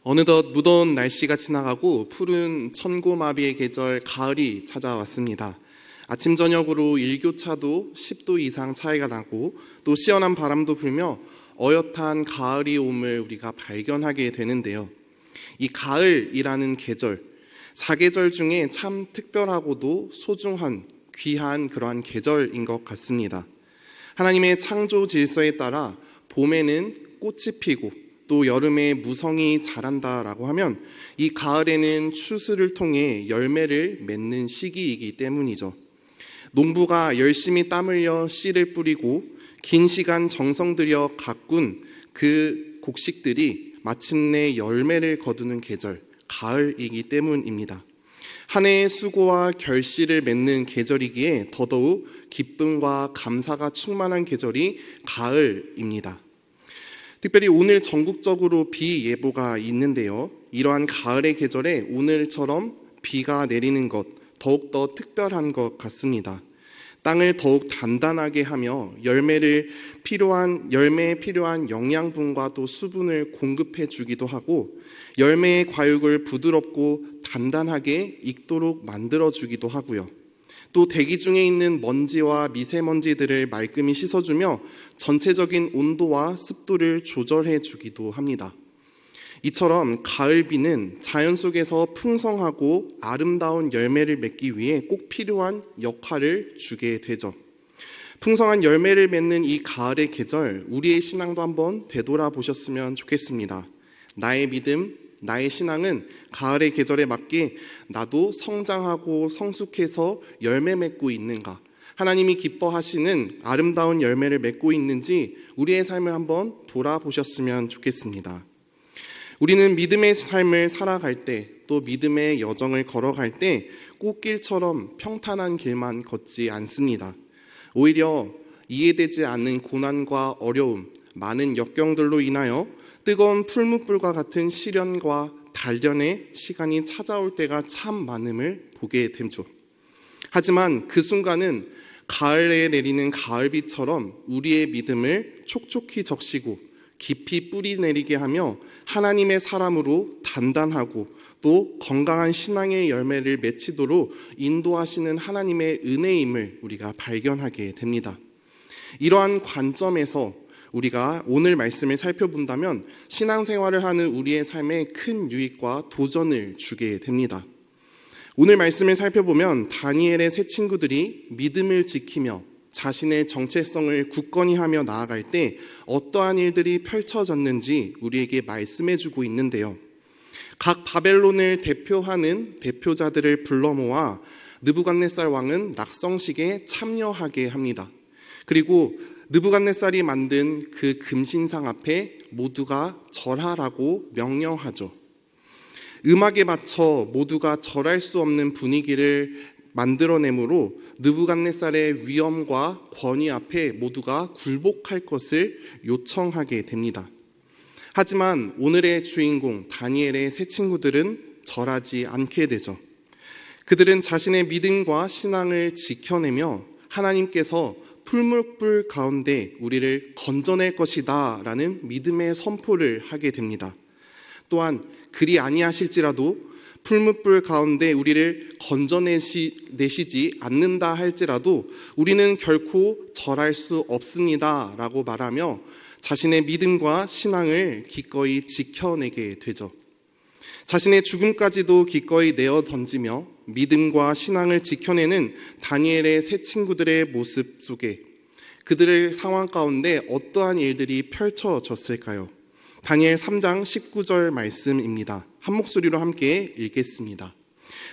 어느덧 무더운 날씨가 지나가고 푸른 천고마비의 계절 가을이 찾아왔습니다. 아침 저녁으로 일교차도 10도 이상 차이가 나고 또 시원한 바람도 불며 어엿한 가을이 옴을 우리가 발견하게 되는데요. 이 가을이라는 계절, 사계절 중에 참 특별하고도 소중한 귀한 그러한 계절인 것 같습니다. 하나님의 창조 질서에 따라 봄에는 꽃이 피고 또 여름에 무성이 자란다라고 하면 이 가을에는 추수를 통해 열매를 맺는 시기이기 때문이죠. 농부가 열심히 땀 흘려 씨를 뿌리고 긴 시간 정성 들여 가꾼 그 곡식들이 마침내 열매를 거두는 계절, 가을이기 때문입니다. 한 해의 수고와 결실을 맺는 계절이기에 더더욱 기쁨과 감사가 충만한 계절이 가을입니다. 특별히 오늘 전국적으로 비 예보가 있는데요. 이러한 가을의 계절에 오늘처럼 비가 내리는 것 더욱더 특별한 것 같습니다. 땅을 더욱 단단하게 하며 열매에 필요한 영양분과 또 수분을 공급해 주기도 하고 열매의 과육을 부드럽고 단단하게 익도록 만들어 주기도 하고요. 또 대기 중에 있는 먼지와 미세먼지들을 말끔히 씻어주며 전체적인 온도와 습도를 조절해 주기도 합니다. 이처럼 가을비는 자연 속에서 풍성하고 아름다운 열매를 맺기 위해 꼭 필요한 역할을 주게 되죠. 풍성한 열매를 맺는 이 가을의 계절, 우리의 신앙도 한번 되돌아보셨으면 좋겠습니다. 나의 믿음, 나의 신앙은 가을의 계절에 맞게 나도 성장하고 성숙해서 열매 맺고 있는가? 하나님이 기뻐하시는 아름다운 열매를 맺고 있는지 우리의 삶을 한번 돌아보셨으면 좋겠습니다. 우리는 믿음의 삶을 살아갈 때, 또 믿음의 여정을 걸어갈 때 꽃길처럼 평탄한 길만 걷지 않습니다. 오히려 이해되지 않는 고난과 어려움, 많은 역경들로 인하여 뜨거운 풀무불과 같은 시련과 단련의 시간이 찾아올 때가 참 많음을 보게 되죠. 하지만 그 순간은 가을에 내리는 가을비처럼 우리의 믿음을 촉촉히 적시고 깊이 뿌리 내리게 하며 하나님의 사람으로 단단하고 또 건강한 신앙의 열매를 맺히도록 인도하시는 하나님의 은혜임을 우리가 발견하게 됩니다. 이러한 관점에서 우리가 오늘 말씀을 살펴본다면 신앙생활을 하는 우리의 삶에 큰 유익과 도전을 주게 됩니다. 오늘 말씀을 살펴보면 다니엘의 세 친구들이 믿음을 지키며 자신의 정체성을 굳건히 하며 나아갈 때 어떠한 일들이 펼쳐졌는지 우리에게 말씀해주고 있는데요. 각 바벨론을 대표하는 대표자들을 불러 모아 느부갓네살 왕은 낙성식에 참여하게 합니다. 그리고 느부갓네살이 만든 그 금신상 앞에 모두가 절하라고 명령하죠. 음악에 맞춰 모두가 절할 수 없는 분위기를 만들어내므로 느부갓네살의 위엄과 권위 앞에 모두가 굴복할 것을 요청하게 됩니다. 하지만 오늘의 주인공 다니엘의 세 친구들은 절하지 않게 되죠. 그들은 자신의 믿음과 신앙을 지켜내며 하나님께서 풀무불 가운데 우리를 건져낼 것이다 라는 믿음의 선포를 하게 됩니다. 또한 그리 아니하실지라도 풀무불 가운데 우리를 건져내시지 않는다 할지라도 우리는 결코 절할 수 없습니다 라고 말하며 자신의 믿음과 신앙을 기꺼이 지켜내게 되죠. 자신의 죽음까지도 기꺼이 내어 던지며 믿음과 신앙을 지켜내는 다니엘의 세 친구들의 모습 속에 그들의 상황 가운데 어떠한 일들이 펼쳐졌을까요? 다니엘 3장 19절 말씀입니다. 한 목소리로 함께 읽겠습니다.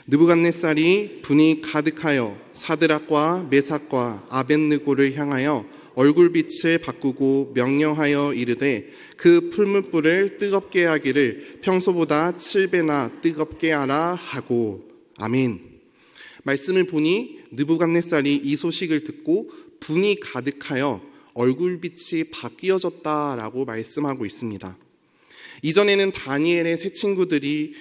느부갓네살이 분이 가득하여 사드락과 메삭과 아벳느고를 향하여 얼굴빛을 바꾸고 명령하여 이르되 그 풀무불을 뜨겁게 하기를 평소보다 7배나 뜨겁게 하라 하고. 아멘. 말씀을 보니 느부갓네살이 이 소식을 듣고 분이 가득하여 얼굴빛이 바뀌어졌다라고 말씀하고 있습니다. 이전에는 다니엘의 세 친구들이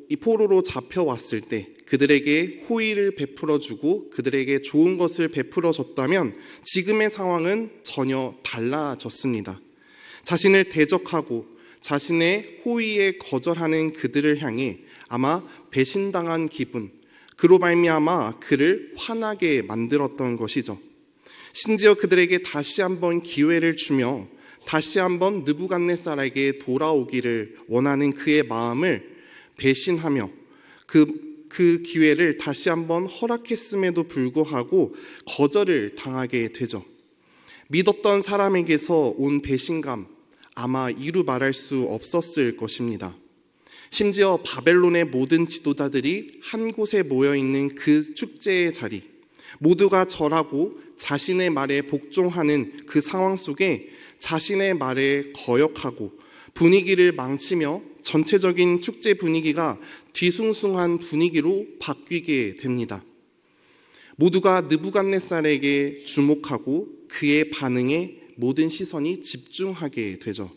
이 포로로 잡혀왔을 때 그들에게 호의를 베풀어주고 그들에게 좋은 것을 베풀어줬다면 지금의 상황은 전혀 달라졌습니다. 자신을 대적하고 자신의 호의에 거절하는 그들을 향해 아마 배신당한 기분, 그로 말미암아 그를 화나게 만들었던 것이죠. 심지어 그들에게 다시 한번 기회를 주며 다시 한번 느부갓네살에게 돌아오기를 원하는 그의 마음을 배신하며 그 기회를 다시 한번 허락했음에도 불구하고 거절을 당하게 되죠. 믿었던 사람에게서 온 배신감, 아마 이루 말할 수 없었을 것입니다. 심지어 바벨론의 모든 지도자들이 한 곳에 모여있는 그 축제의 자리, 모두가 절하고 자신의 말에 복종하는 그 상황 속에 자신의 말에 거역하고 분위기를 망치며 전체적인 축제 분위기가 뒤숭숭한 분위기로 바뀌게 됩니다. 모두가 느부갓네살에게 주목하고 그의 반응에 모든 시선이 집중하게 되죠.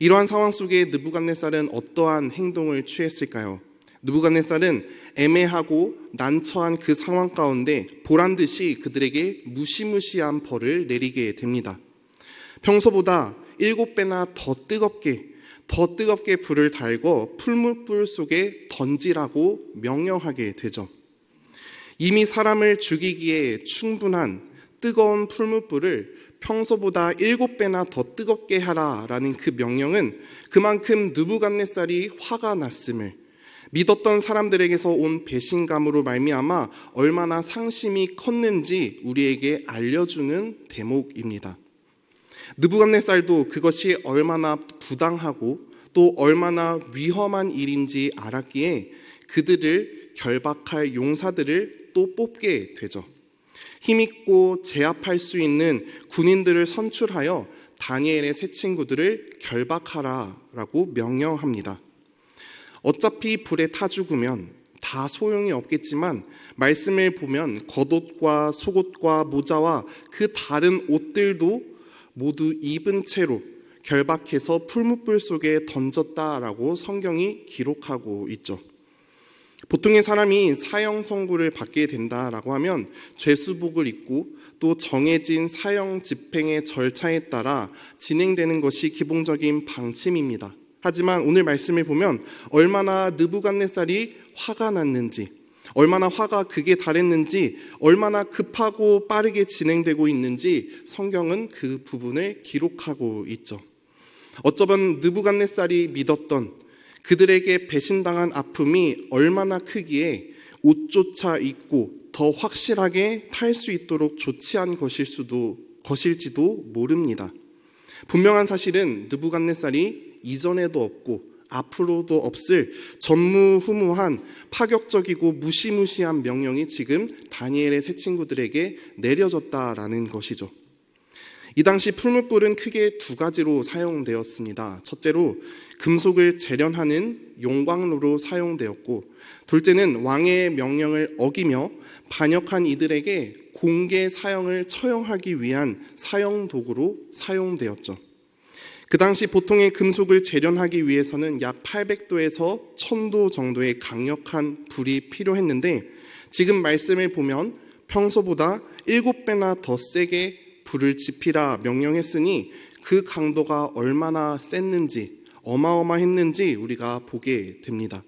이러한 상황 속에 느부갓네살은 어떠한 행동을 취했을까요? 느부갓네살은 애매하고 난처한 그 상황 가운데 보란듯이 그들에게 무시무시한 벌을 내리게 됩니다. 평소보다 7배나 더 뜨겁게 불을 달고 풀무불 속에 던지라고 명령하게 되죠. 이미 사람을 죽이기에 충분한 뜨거운 풀무불을 평소보다 7배나 더 뜨겁게 하라라는 그 명령은 그만큼 느부갓네살이 화가 났음을, 믿었던 사람들에게서 온 배신감으로 말미암아 얼마나 상심이 컸는지 우리에게 알려주는 대목입니다. 느부갓네살도 그것이 얼마나 부당하고 또 얼마나 위험한 일인지 알았기에 그들을 결박할 용사들을 또 뽑게 되죠. 힘있고 제압할 수 있는 군인들을 선출하여 다니엘의 세 친구들을 결박하라라고 명령합니다. 어차피 불에 타 죽으면 다 소용이 없겠지만 말씀을 보면 겉옷과 속옷과 모자와 그 다른 옷들도 모두 입은 채로 결박해서 풀무불 속에 던졌다라고 성경이 기록하고 있죠. 보통의 사람이 사형 선고를 받게 된다라고 하면 죄수복을 입고 또 정해진 사형 집행의 절차에 따라 진행되는 것이 기본적인 방침입니다. 하지만 오늘 말씀을 보면 얼마나 느부갓네살이 화가 났는지, 얼마나 화가 극에 달했는지, 얼마나 급하고 빠르게 진행되고 있는지 성경은 그 부분을 기록하고 있죠. 어쩌면 느부갓네살이 믿었던 그들에게 배신당한 아픔이 얼마나 크기에 옷조차 입고 더 확실하게 탈 수 있도록 조치한 것일지도 모릅니다. 분명한 사실은 느부갓네살이 이전에도 없고 앞으로도 없을 전무후무한 파격적이고 무시무시한 명령이 지금 다니엘의 세 친구들에게 내려졌다라는 것이죠. 이 당시 풀무불은 크게 두 가지로 사용되었습니다. 첫째로 금속을 재련하는 용광로로 사용되었고, 둘째는 왕의 명령을 어기며 반역한 이들에게 공개 사형을 처형하기 위한 사형 도구로 사용되었죠. 그 당시 보통의 금속을 재련하기 위해서는 약 800도에서 1000도 정도의 강력한 불이 필요했는데, 지금 말씀을 보면 평소보다 7배나 더 세게 불을 지피라 명령했으니 그 강도가 얼마나 셌는지, 어마어마했는지 우리가 보게 됩니다.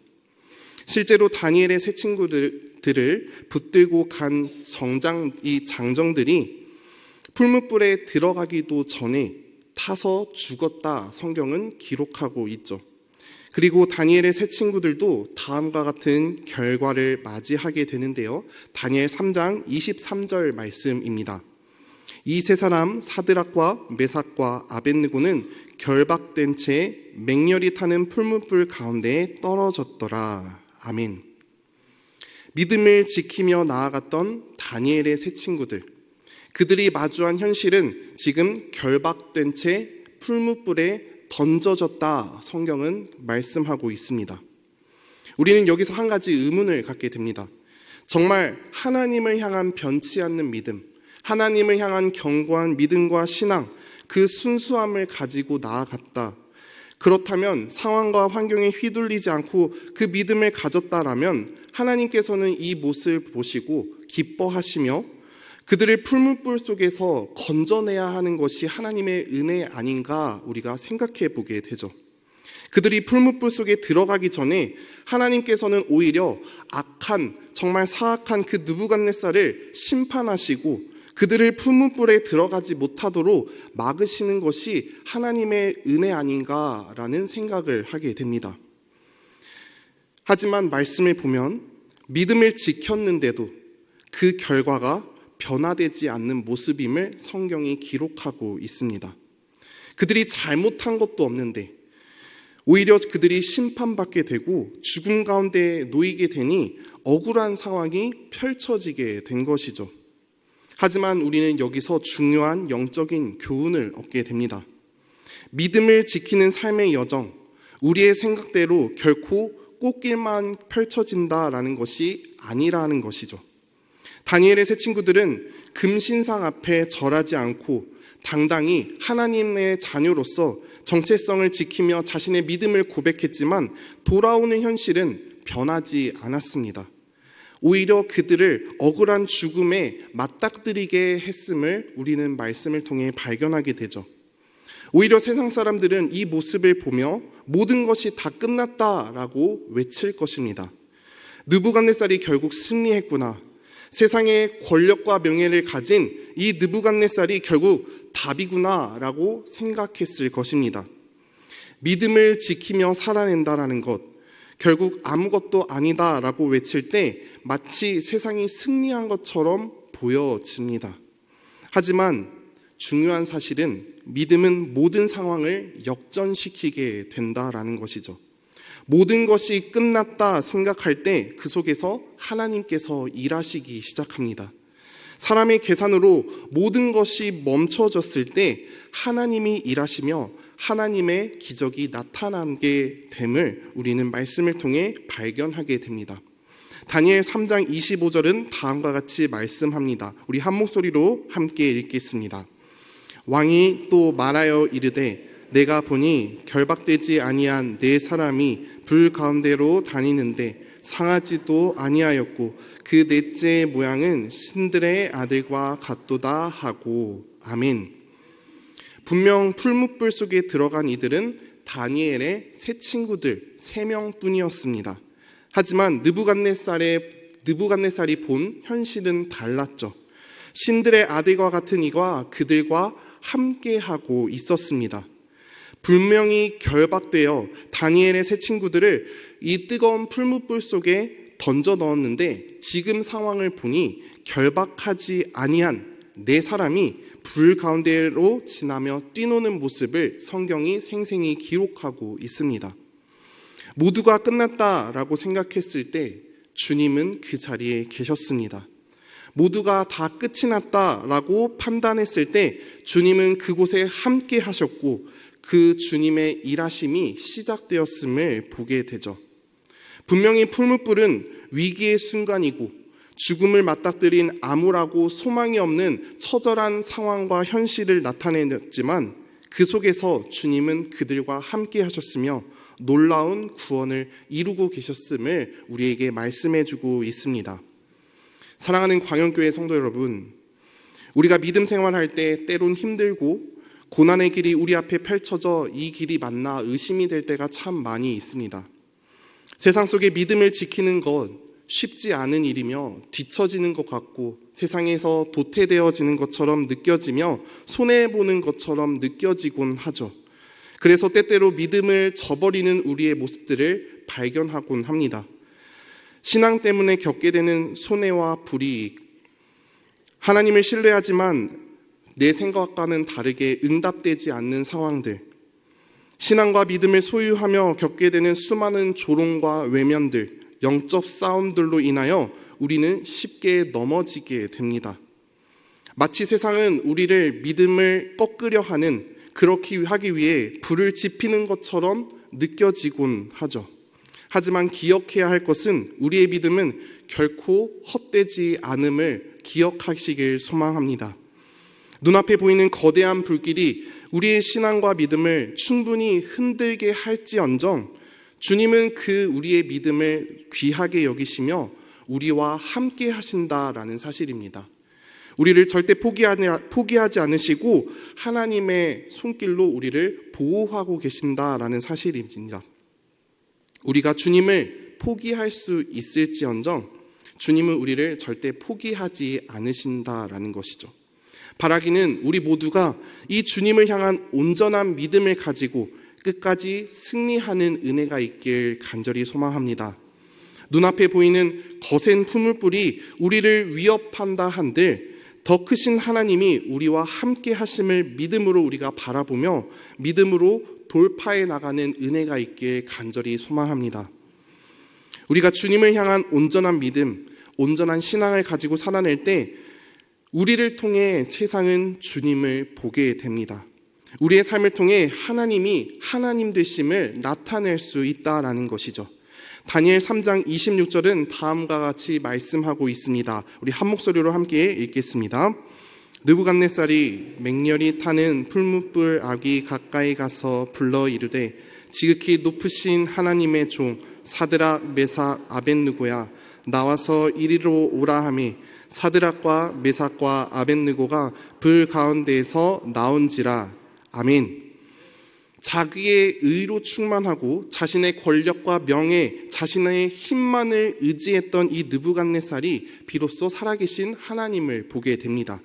실제로 다니엘의 세 친구들을 붙들고 간 장정들이 풀무불에 들어가기도 전에 타서 죽었다 성경은 기록하고 있죠. 그리고 다니엘의 세 친구들도 다음과 같은 결과를 맞이하게 되는데요. 다니엘 3장 23절 말씀입니다. 이 세 사람 사드락과 메삭과 아벳느고는 결박된 채 맹렬히 타는 풀무불 가운데에 떨어졌더라. 아멘. 믿음을 지키며 나아갔던 다니엘의 세 친구들, 그들이 마주한 현실은 지금 결박된 채 풀무불에 던져졌다 성경은 말씀하고 있습니다. 우리는 여기서 한 가지 의문을 갖게 됩니다. 정말 하나님을 향한 변치 않는 믿음, 하나님을 향한 견고한 믿음과 신앙, 그 순수함을 가지고 나아갔다. 그렇다면 상황과 환경에 휘둘리지 않고 그 믿음을 가졌다라면 하나님께서는 이 모습을 보시고 기뻐하시며 그들을 풀무불 속에서 건져내야 하는 것이 하나님의 은혜 아닌가 우리가 생각해 보게 되죠. 그들이 풀무불 속에 들어가기 전에 하나님께서는 오히려 악한, 정말 사악한 그 느부갓네살을 심판하시고 그들을 풀무불에 들어가지 못하도록 막으시는 것이 하나님의 은혜 아닌가라는 생각을 하게 됩니다. 하지만 말씀을 보면 믿음을 지켰는데도 그 결과가 변화되지 않는 모습임을 성경이 기록하고 있습니다. 그들이 잘못한 것도 없는데 오히려 그들이 심판받게 되고 죽음 가운데 놓이게 되니 억울한 상황이 펼쳐지게 된 것이죠. 하지만 우리는 여기서 중요한 영적인 교훈을 얻게 됩니다. 믿음을 지키는 삶의 여정, 우리의 생각대로 결코 꽃길만 펼쳐진다라는 것이 아니라는 것이죠. 다니엘의 세 친구들은 금신상 앞에 절하지 않고 당당히 하나님의 자녀로서 정체성을 지키며 자신의 믿음을 고백했지만 돌아오는 현실은 변하지 않았습니다. 오히려 그들을 억울한 죽음에 맞닥뜨리게 했음을 우리는 말씀을 통해 발견하게 되죠. 오히려 세상 사람들은 이 모습을 보며 모든 것이 다 끝났다라고 외칠 것입니다. 느부갓네살이 결국 승리했구나. 세상의 권력과 명예를 가진 이 느부갓네살이 결국 답이구나 라고 생각했을 것입니다. 믿음을 지키며 살아낸다라는 것, 결국 아무것도 아니다 라고 외칠 때 마치 세상이 승리한 것처럼 보여집니다. 하지만 중요한 사실은 믿음은 모든 상황을 역전시키게 된다라는 것이죠. 모든 것이 끝났다 생각할 때 그 속에서 하나님께서 일하시기 시작합니다. 사람의 계산으로 모든 것이 멈춰졌을 때 하나님이 일하시며 하나님의 기적이 나타나게 됨을 우리는 말씀을 통해 발견하게 됩니다. 다니엘 3장 25절은 다음과 같이 말씀합니다. 우리 한 목소리로 함께 읽겠습니다. 왕이 또 말하여 이르되 내가 보니 결박되지 아니한 네 사람이 불 가운데로 다니는데 상하지도 아니하였고 그 넷째의 모양은 신들의 아들과 같도다 하고. 아멘. 분명 풀무불 속에 들어간 이들은 다니엘의 세 친구들 3명뿐이었습니다. 하지만 느부갓네살이 본 현실은 달랐죠. 신들의 아들과 같은 이가 그들과 함께하고 있었습니다. 분명히 결박되어 다니엘의 세 친구들을 이 뜨거운 풀무불 속에 던져 넣었는데 지금 상황을 보니 결박하지 아니한 네 사람이 불 가운데로 지나며 뛰노는 모습을 성경이 생생히 기록하고 있습니다. 모두가 끝났다라고 생각했을 때 주님은 그 자리에 계셨습니다. 모두가 다 끝이 났다라고 판단했을 때 주님은 그곳에 함께 하셨고 그 주님의 일하심이 시작되었음을 보게 되죠. 분명히 풀무불은 위기의 순간이고 죽음을 맞닥뜨린 암울하고 소망이 없는 처절한 상황과 현실을 나타내었지만 그 속에서 주님은 그들과 함께 하셨으며 놀라운 구원을 이루고 계셨음을 우리에게 말씀해주고 있습니다. 사랑하는 광영교회 성도 여러분, 우리가 믿음 생활할 때 때론 힘들고 고난의 길이 우리 앞에 펼쳐져 이 길이 맞나 의심이 될 때가 참 많이 있습니다. 세상 속에 믿음을 지키는 것 쉽지 않은 일이며 뒤처지는 것 같고 세상에서 도태되어지는 것처럼 느껴지며 손해보는 것처럼 느껴지곤 하죠. 그래서 때때로 믿음을 저버리는 우리의 모습들을 발견하곤 합니다. 신앙 때문에 겪게 되는 손해와 불이익, 하나님을 신뢰하지만 내 생각과는 다르게 응답되지 않는 상황들, 신앙과 믿음을 소유하며 겪게 되는 수많은 조롱과 외면들, 영적 싸움들로 인하여 우리는 쉽게 넘어지게 됩니다. 마치 세상은 우리를 믿음을 꺾으려 하는, 그렇게 하기 위해 불을 지피는 것처럼 느껴지곤 하죠. 하지만 기억해야 할 것은 우리의 믿음은 결코 헛되지 않음을 기억하시길 소망합니다. 눈앞에 보이는 거대한 불길이 우리의 신앙과 믿음을 충분히 흔들게 할지언정 주님은 그 우리의 믿음을 귀하게 여기시며 우리와 함께 하신다라는 사실입니다. 우리를 절대 포기하지 않으시고 하나님의 손길로 우리를 보호하고 계신다라는 사실입니다. 우리가 주님을 포기할 수 있을지언정 주님은 우리를 절대 포기하지 않으신다라는 것이죠. 바라기는 우리 모두가 이 주님을 향한 온전한 믿음을 가지고 끝까지 승리하는 은혜가 있길 간절히 소망합니다. 눈앞에 보이는 거센 풀물불이 우리를 위협한다 한들 더 크신 하나님이 우리와 함께 하심을 믿음으로 우리가 바라보며 믿음으로 돌파해 나가는 은혜가 있길 간절히 소망합니다. 우리가 주님을 향한 온전한 믿음, 온전한 신앙을 가지고 살아낼 때 우리를 통해 세상은 주님을 보게 됩니다. 우리의 삶을 통해 하나님이 하나님 되심을 나타낼 수 있다라는 것이죠. 다니엘 3장 26절은 다음과 같이 말씀하고 있습니다. 우리 한 목소리로 함께 읽겠습니다. 느부갓네살이 맹렬히 타는 풀무불 아기 가까이 가서 불러 이르되 지극히 높으신 하나님의 종 사드락 메삭 아벳느고야 나와서 이리로 오라 하매 사드락과 메삭과 아벳느고가 불 가운데에서 나온지라. 아멘. 자기의 의로 충만하고 자신의 권력과 명예, 자신의 힘만을 의지했던 이 느부갓네살이 비로소 살아계신 하나님을 보게 됩니다.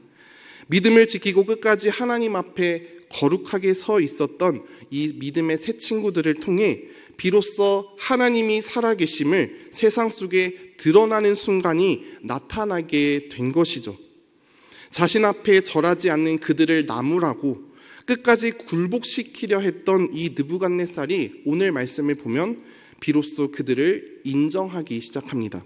믿음을 지키고 끝까지 하나님 앞에 거룩하게 서 있었던 이 믿음의 새 친구들을 통해 비로소 하나님이 살아계심을 세상 속에 드러나는 순간이 나타나게 된 것이죠. 자신 앞에 절하지 않는 그들을 나무라고 끝까지 굴복시키려 했던 이 느부갓네살이 오늘 말씀을 보면 비로소 그들을 인정하기 시작합니다.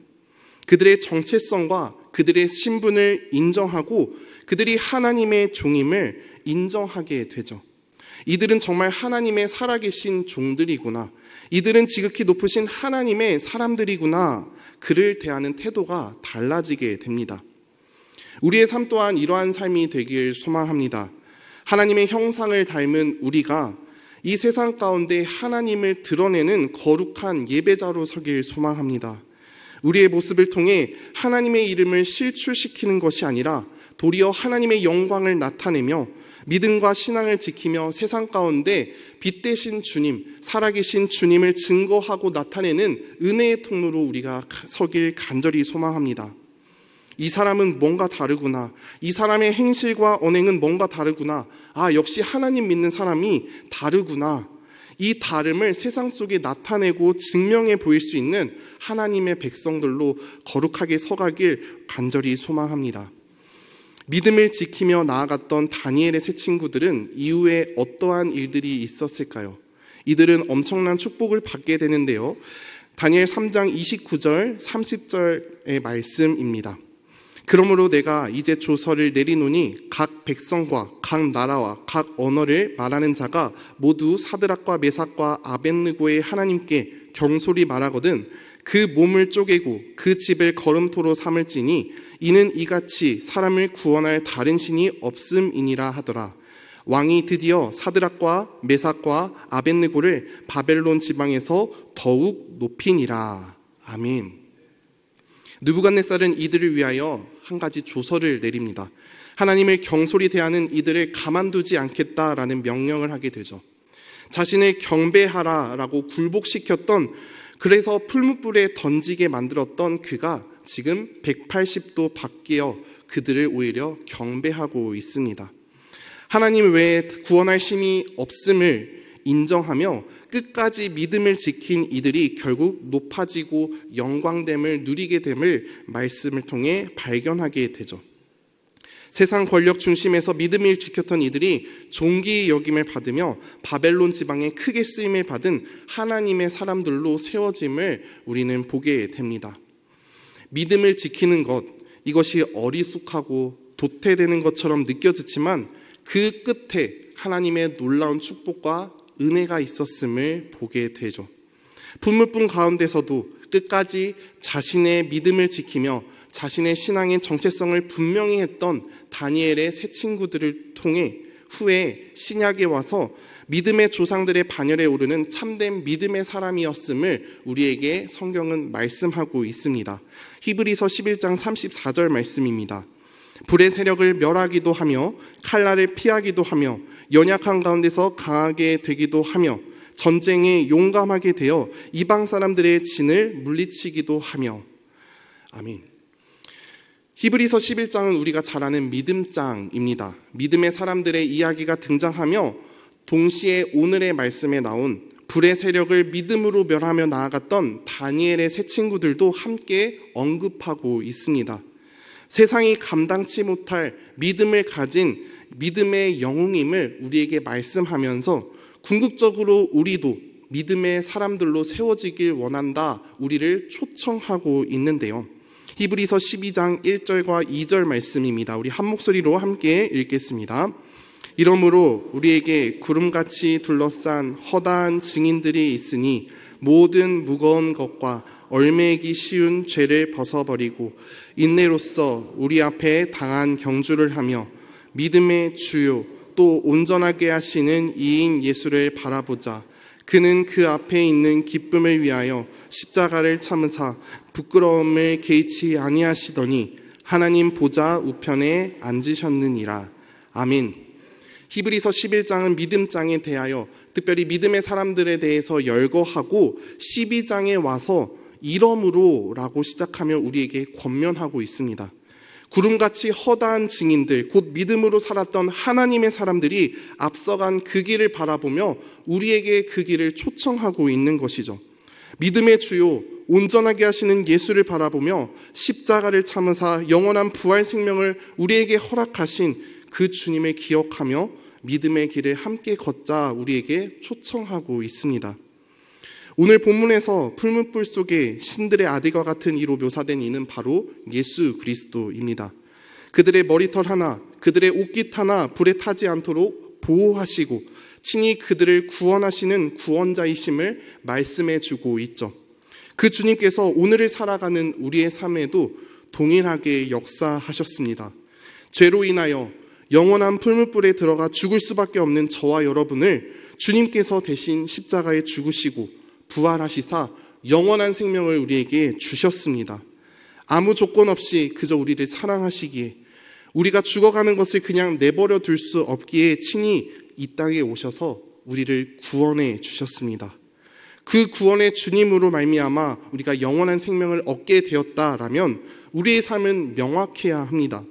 그들의 정체성과 그들의 신분을 인정하고 그들이 하나님의 종임을 인정하게 되죠. 이들은 정말 하나님의 살아계신 종들이구나. 이들은 지극히 높으신 하나님의 사람들이구나. 그를 대하는 태도가 달라지게 됩니다. 우리의 삶 또한 이러한 삶이 되길 소망합니다. 하나님의 형상을 닮은 우리가 이 세상 가운데 하나님을 드러내는 거룩한 예배자로 서길 소망합니다. 우리의 모습을 통해 하나님의 이름을 실추시키는 것이 아니라 도리어 하나님의 영광을 나타내며 믿음과 신앙을 지키며 세상 가운데 빛 되신 주님, 살아계신 주님을 증거하고 나타내는 은혜의 통로로 우리가 서길 간절히 소망합니다. 이 사람은 뭔가 다르구나. 이 사람의 행실과 언행은 뭔가 다르구나. 아, 역시 하나님 믿는 사람이 다르구나. 이 다름을 세상 속에 나타내고 증명해 보일 수 있는 하나님의 백성들로 거룩하게 서가길 간절히 소망합니다. 믿음을 지키며 나아갔던 다니엘의 세 친구들은 이후에 어떠한 일들이 있었을까요? 이들은 엄청난 축복을 받게 되는데요. 다니엘 3장 29절, 30절의 말씀입니다. 그러므로 내가 이제 조서를 내리노니 각 백성과 각 나라와 각 언어를 말하는 자가 모두 사드락과 메삭과 아벳느고의 하나님께 경솔히 말하거든 그 몸을 쪼개고 그 집을 걸음토로 삼을지니 이는 이같이 사람을 구원할 다른 신이 없음이니라 하더라. 왕이 드디어 사드락과 메삭과 아벳느고를 바벨론 지방에서 더욱 높이니라. 아멘. 느부갓네살은 이들을 위하여 한 가지 조서를 내립니다. 하나님을 경솔히 대하는 이들을 가만두지 않겠다라는 명령을 하게 되죠. 자신을 경배하라라고 굴복시켰던, 그래서 풀무불에 던지게 만들었던 그가 지금 180도 바뀌어 그들을 오히려 경배하고 있습니다. 하나님 외에 구원할 신이 없음을 인정하며 끝까지 믿음을 지킨 이들이 결국 높아지고 영광됨을 누리게 됨을 말씀을 통해 발견하게 되죠. 세상 권력 중심에서 믿음을 지켰던 이들이 존귀 여김을 받으며 바벨론 지방에 크게 쓰임을 받은 하나님의 사람들로 세워짐을 우리는 보게 됩니다. 믿음을 지키는 것, 이것이 어리숙하고 도태되는 것처럼 느껴지지만 그 끝에 하나님의 놀라운 축복과 은혜가 있었음을 보게 되죠. 분물분 가운데서도 끝까지 자신의 믿음을 지키며 자신의 신앙의 정체성을 분명히 했던 다니엘의 세 친구들을 통해 후에 신약에 와서 믿음의 조상들의 반열에 오르는 참된 믿음의 사람이었음을 우리에게 성경은 말씀하고 있습니다. 히브리서 11장 34절 말씀입니다. 불의 세력을 멸하기도 하며 칼날을 피하기도 하며 연약한 가운데서 강하게 되기도 하며 전쟁에 용감하게 되어 이방 사람들의 진을 물리치기도 하며. 아멘. 히브리서 11장은 우리가 잘 아는 믿음장입니다. 믿음의 사람들의 이야기가 등장하며 동시에 오늘의 말씀에 나온 불의 세력을 믿음으로 멸하며 나아갔던 다니엘의 세 친구들도 함께 언급하고 있습니다. 세상이 감당치 못할 믿음을 가진 믿음의 영웅임을 우리에게 말씀하면서 궁극적으로 우리도 믿음의 사람들로 세워지길 원한다, 우리를 초청하고 있는데요. 히브리서 12장 1절과 2절 말씀입니다. 우리 한 목소리로 함께 읽겠습니다. 이러므로 우리에게 구름같이 둘러싼 허다한 증인들이 있으니 모든 무거운 것과 얼매기 쉬운 죄를 벗어버리고 인내로써 우리 앞에 당한 경주를 하며 믿음의 주요 또 온전하게 하시는 이인 예수를 바라보자. 그는 그 앞에 있는 기쁨을 위하여 십자가를 참으사 부끄러움을 개의치 아니하시더니 하나님 보좌 우편에 앉으셨느니라. 아멘. 히브리서 11장은 믿음장에 대하여 특별히 믿음의 사람들에 대해서 열거하고 12장에 와서 이러므로 라고 시작하며 우리에게 권면하고 있습니다. 구름같이 허다한 증인들, 곧 믿음으로 살았던 하나님의 사람들이 앞서간 그 길을 바라보며 우리에게 그 길을 초청하고 있는 것이죠. 믿음의 주요 온전하게 하시는 예수를 바라보며 십자가를 참으사 영원한 부활 생명을 우리에게 허락하신 그 주님을 기억하며 믿음의 길을 함께 걷자 우리에게 초청하고 있습니다. 오늘 본문에서 풀무불 속에 신들의 아들과 같은 이로 묘사된 이는 바로 예수 그리스도입니다. 그들의 머리털 하나, 그들의 옷깃 하나 불에 타지 않도록 보호하시고 친히 그들을 구원하시는 구원자이심을 말씀해 주고 있죠. 그 주님께서 오늘을 살아가는 우리의 삶에도 동일하게 역사하셨습니다. 죄로 인하여 영원한 풀무불에 들어가 죽을 수밖에 없는 저와 여러분을 주님께서 대신 십자가에 죽으시고 부활하시사 영원한 생명을 우리에게 주셨습니다. 아무 조건 없이 그저 우리를 사랑하시기에, 우리가 죽어가는 것을 그냥 내버려 둘 수 없기에 친히 이 땅에 오셔서 우리를 구원해 주셨습니다. 그 구원의 주님으로 말미암아 우리가 영원한 생명을 얻게 되었다라면 우리의 삶은 명확해야 합니다.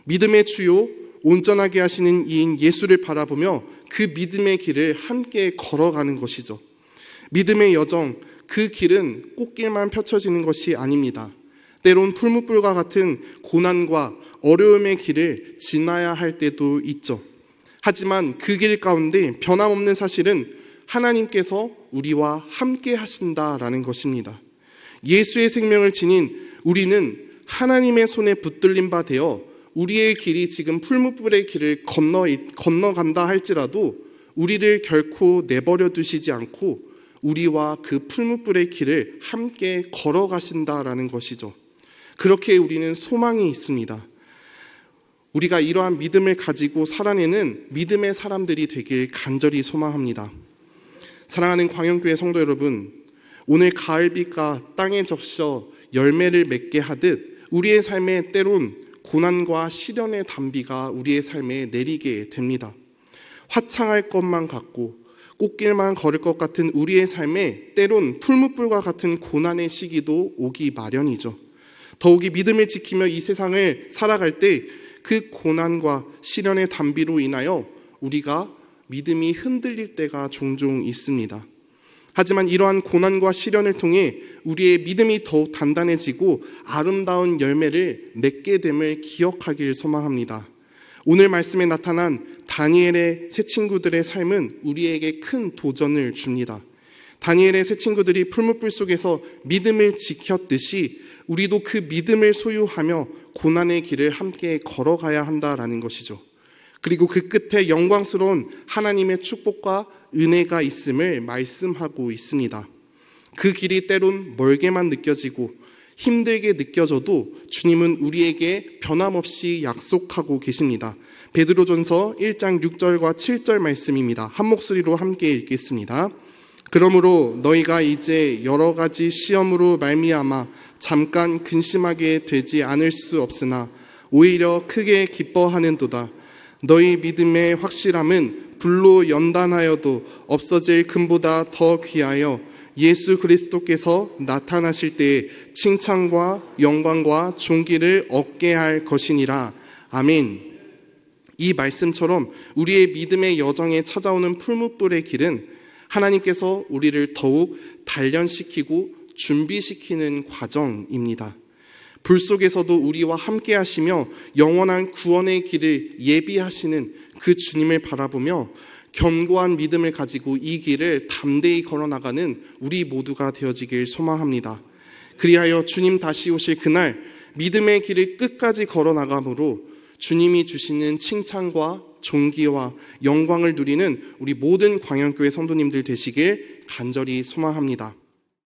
믿음의 주요 온전하게 하시는 이인 예수를 바라보며 그 믿음의 길을 함께 걸어가는 것이죠. 믿음의 여정, 그 길은 꽃길만 펼쳐지는 것이 아닙니다. 때론 풀무불과 같은 고난과 어려움의 길을 지나야 할 때도 있죠. 하지만 그 길 가운데 변함없는 사실은 하나님께서 우리와 함께 하신다라는 것입니다. 예수의 생명을 지닌 우리는 하나님의 손에 붙들린 바 되어 우리의 길이 지금 풀무불의 길을 건너간다 할지라도 우리를 결코 내버려 두시지 않고 우리와 그 풀무불의 길을 함께 걸어가신다라는 것이죠. 그렇게 우리는 소망이 있습니다. 우리가 이러한 믿음을 가지고 살아내는 믿음의 사람들이 되길 간절히 소망합니다. 사랑하는 광영교회 성도 여러분, 오늘 가을비가 땅에 적셔 열매를 맺게 하듯 우리의 삶에 때론 고난과 시련의 단비가 우리의 삶에 내리게 됩니다. 화창할 것만 같고 꽃길만 걸을 것 같은 우리의 삶에 때론 풀무불과 같은 고난의 시기도 오기 마련이죠. 더욱이 믿음을 지키며 이 세상을 살아갈 때 그 고난과 시련의 단비로 인하여 우리가 믿음이 흔들릴 때가 종종 있습니다. 하지만 이러한 고난과 시련을 통해 우리의 믿음이 더욱 단단해지고 아름다운 열매를 맺게 됨을 기억하길 소망합니다. 오늘 말씀에 나타난 다니엘의 세 친구들의 삶은 우리에게 큰 도전을 줍니다. 다니엘의 세 친구들이 풀무불 속에서 믿음을 지켰듯이 우리도 그 믿음을 소유하며 고난의 길을 함께 걸어가야 한다라는 것이죠. 그리고 그 끝에 영광스러운 하나님의 축복과 은혜가 있음을 말씀하고 있습니다. 그 길이 때론 멀게만 느껴지고 힘들게 느껴져도 주님은 우리에게 변함없이 약속하고 계십니다. 베드로전서 1장 6절과 7절 말씀입니다. 한 목소리로 함께 읽겠습니다. 그러므로 너희가 이제 여러 가지 시험으로 말미암아 잠깐 근심하게 되지 않을 수 없으나 오히려 크게 기뻐하는도다. 너희 믿음의 확실함은 불로 연단하여도 없어질 금보다 더 귀하여 예수 그리스도께서 나타나실 때에 칭찬과 영광과 존귀를 얻게 할 것이니라. 아멘. 이 말씀처럼 우리의 믿음의 여정에 찾아오는 풀무불의 길은 하나님께서 우리를 더욱 단련시키고 준비시키는 과정입니다. 불 속에서도 우리와 함께 하시며 영원한 구원의 길을 예비하시는 그 주님을 바라보며 견고한 믿음을 가지고 이 길을 담대히 걸어나가는 우리 모두가 되어지길 소망합니다. 그리하여 주님 다시 오실 그날 믿음의 길을 끝까지 걸어나감으로 주님이 주시는 칭찬과 존귀와 영광을 누리는 우리 모든 광양교회 성도님들 되시길 간절히 소망합니다.